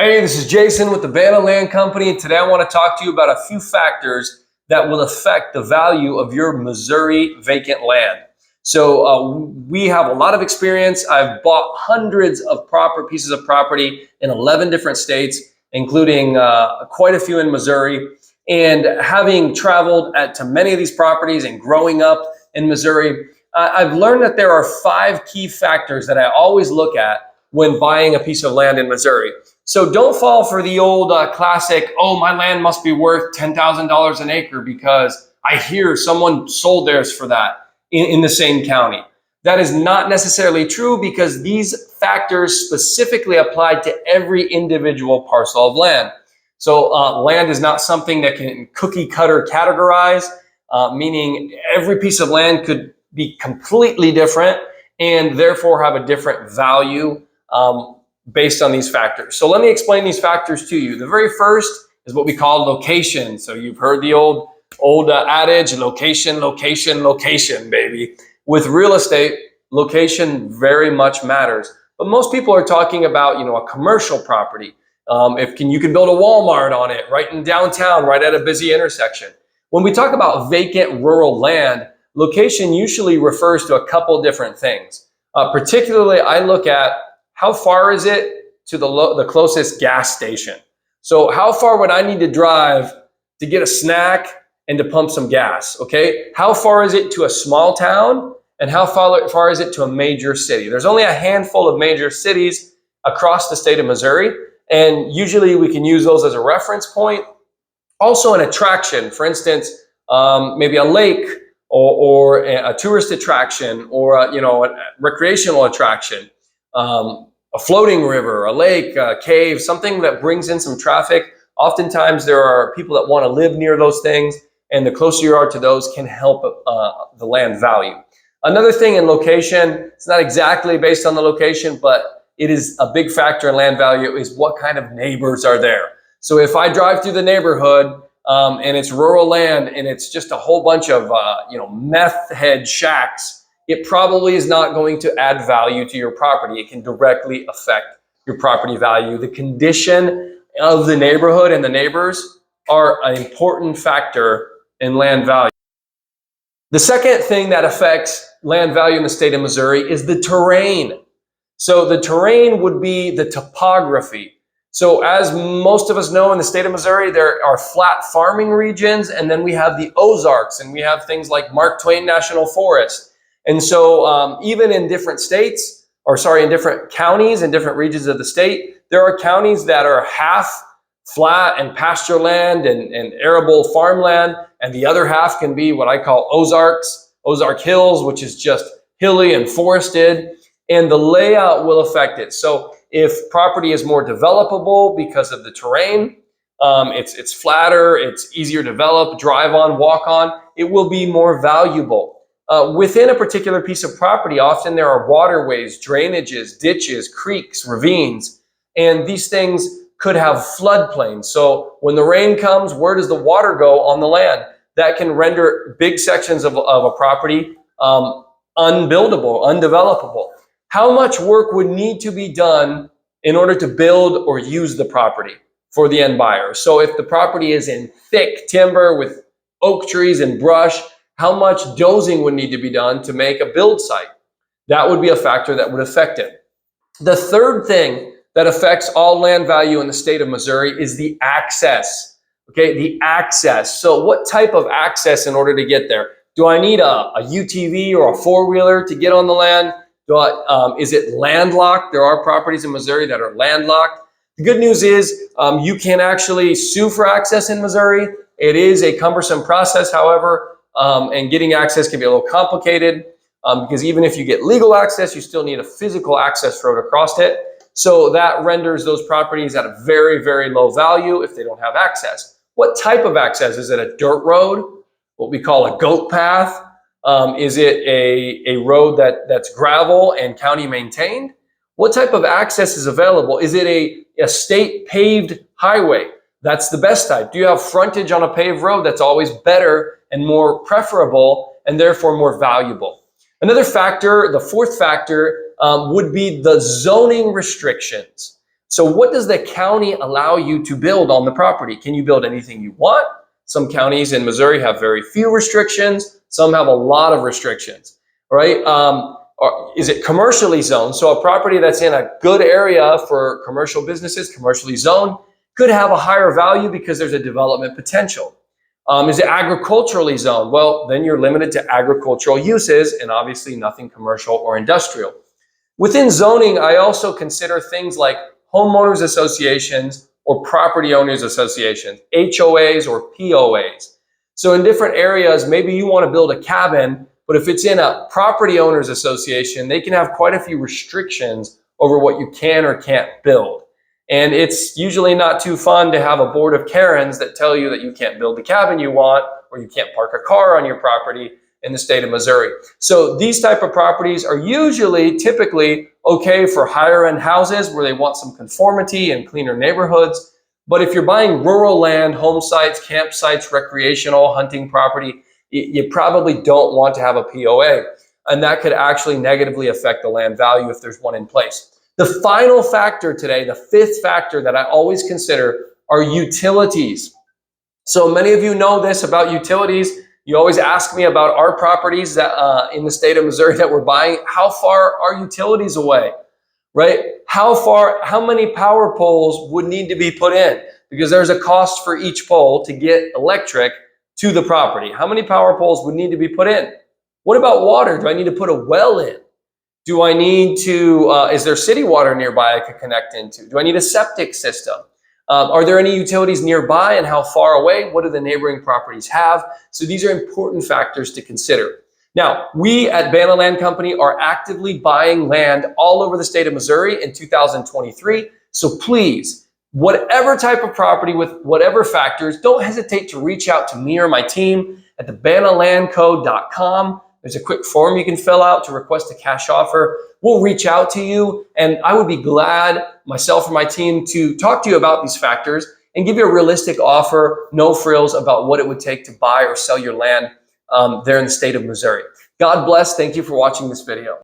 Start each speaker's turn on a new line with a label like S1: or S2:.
S1: Hey, this is Jason with the Bana Land Company, and today I want to talk to you about a few factors that will affect the value of your Missouri vacant land. We have a lot of experience. I've bought hundreds of pieces of property in 11 different states, including quite a few in Missouri. And having traveled to many of these properties and growing up in Missouri, I've learned that there are 5 key factors that I always look at when buying a piece of land in Missouri. So don't fall for the old classic, oh, my land must be worth $10,000 an acre because I hear someone sold theirs for that in the same county. That is not necessarily true because these factors specifically apply to every individual parcel of land. So land is not something that can cookie cutter categorize, meaning every piece of land could be completely different and therefore have a different value based on these factors. So let me explain these factors to you. The very first is what we call location. So you've heard the old adage, location, location, location, baby. With real estate, location very much matters. But most people are talking about, a commercial property. You can build a Walmart on it right in downtown, right at a busy intersection. When we talk about vacant rural land, location usually refers to a couple different things. Particularly, I look at how far is it to the closest gas station? So how far would I need to drive to get a snack and to pump some gas, okay? How far is it to a small town? And how far is it to a major city? There's only a handful of major cities across the state of Missouri, and usually we can use those as a reference point. Also an attraction, for instance, maybe a lake or a tourist attraction or a recreational attraction. A floating river, a lake, a cave, something that brings in some traffic. Oftentimes there are people that want to live near those things, and the closer you are to those can help the land value. Another thing in location, it's not exactly based on the location, but it is a big factor in land value, is what kind of neighbors are there. So if I drive through the neighborhood and it's rural land and it's just a whole bunch of meth head shacks, it probably is not going to add value to your property. It can directly affect your property value. The condition of the neighborhood and the neighbors are an important factor in land value. The second thing that affects land value in the state of Missouri is the terrain. So the terrain would be the topography. So as most of us know, in the state of Missouri, there are flat farming regions, and then we have the Ozarks, and we have things like Mark Twain National Forest. And so even in different states, in different counties and different regions of the state, there are counties that are half flat and pasture land and arable farmland, and the other half can be what I call Ozarks, Ozark Hills, which is just hilly and forested, and the layout will affect it. So if property is more developable because of the terrain, it's flatter, it's easier to develop, drive on, walk on, it will be more valuable. Within a particular piece of property, often there are waterways, drainages, ditches, creeks, ravines, and these things could have floodplains. So when the rain comes, where does the water go on the land? That can render big sections of a property unbuildable, undevelopable. How much work would need to be done in order to build or use the property for the end buyer? So if the property is in thick timber with oak trees and brush, how much dozing would need to be done to make a build site? That would be a factor that would affect it. The third thing that affects all land value in the state of Missouri is the access. Okay, the access. So what type of access in order to get there? Do I need a UTV or a four-wheeler to get on the land? Is it landlocked? There are properties in Missouri that are landlocked. The good news is you can actually sue for access in Missouri. It is a cumbersome process, however, and getting access can be a little complicated because even if you get legal access, you still need a physical access road across it. So that renders those properties at a very, very low value if they don't have access. What type of access? Is it a dirt road, what we call a goat path? Is it a road that's gravel and county maintained? What type of access is available? Is it a state paved highway? That's the best type. Do you have frontage on a paved road? That's always better and more preferable and therefore more valuable. Another factor, the fourth factor, would be the zoning restrictions. So what does the county allow you to build on the property? Can you build anything you want? Some counties in Missouri have very few restrictions. Some have a lot of restrictions, right? Is it commercially zoned? So a property that's in a good area for commercial businesses, commercially zoned, could have a higher value because there's a development potential. Is it agriculturally zoned? Well, then you're limited to agricultural uses and obviously nothing commercial or industrial. Within zoning, I also consider things like homeowners associations or property owners associations, HOAs or POAs. So in different areas, maybe you want to build a cabin, but if it's in a property owners association, they can have quite a few restrictions over what you can or can't build. And it's usually not too fun to have a board of Karens that tell you that you can't build the cabin you want, or you can't park a car on your property in the state of Missouri. So these type of properties are typically okay for higher end houses where they want some conformity and cleaner neighborhoods. But if you're buying rural land, home sites, campsites, recreational hunting property, you probably don't want to have a POA. And that could actually negatively affect the land value if there's one in place. The final factor today, the fifth factor that I always consider, are utilities. So many of you know this about utilities. You always ask me about our properties that in the state of Missouri that we're buying. How far are utilities away, right? How many power poles would need to be put in? Because there's a cost for each pole to get electric to the property. How many power poles would need to be put in? What about water? Do I need to put a well in? Do I need to, is there city water nearby I could connect into? Do I need a septic system? Are there any utilities nearby and how far away? What do the neighboring properties have? So these are important factors to consider. Now, we at Bana Land Company are actively buying land all over the state of Missouri in 2023. So please, whatever type of property with whatever factors, don't hesitate to reach out to me or my team at thebanalandco.com. There's a quick form you can fill out to request a cash offer. We'll reach out to you, and I would be glad, myself or my team, to talk to you about these factors and give you a realistic offer, no frills, about what it would take to buy or sell your land there in the state of Missouri. God bless. Thank you for watching this video.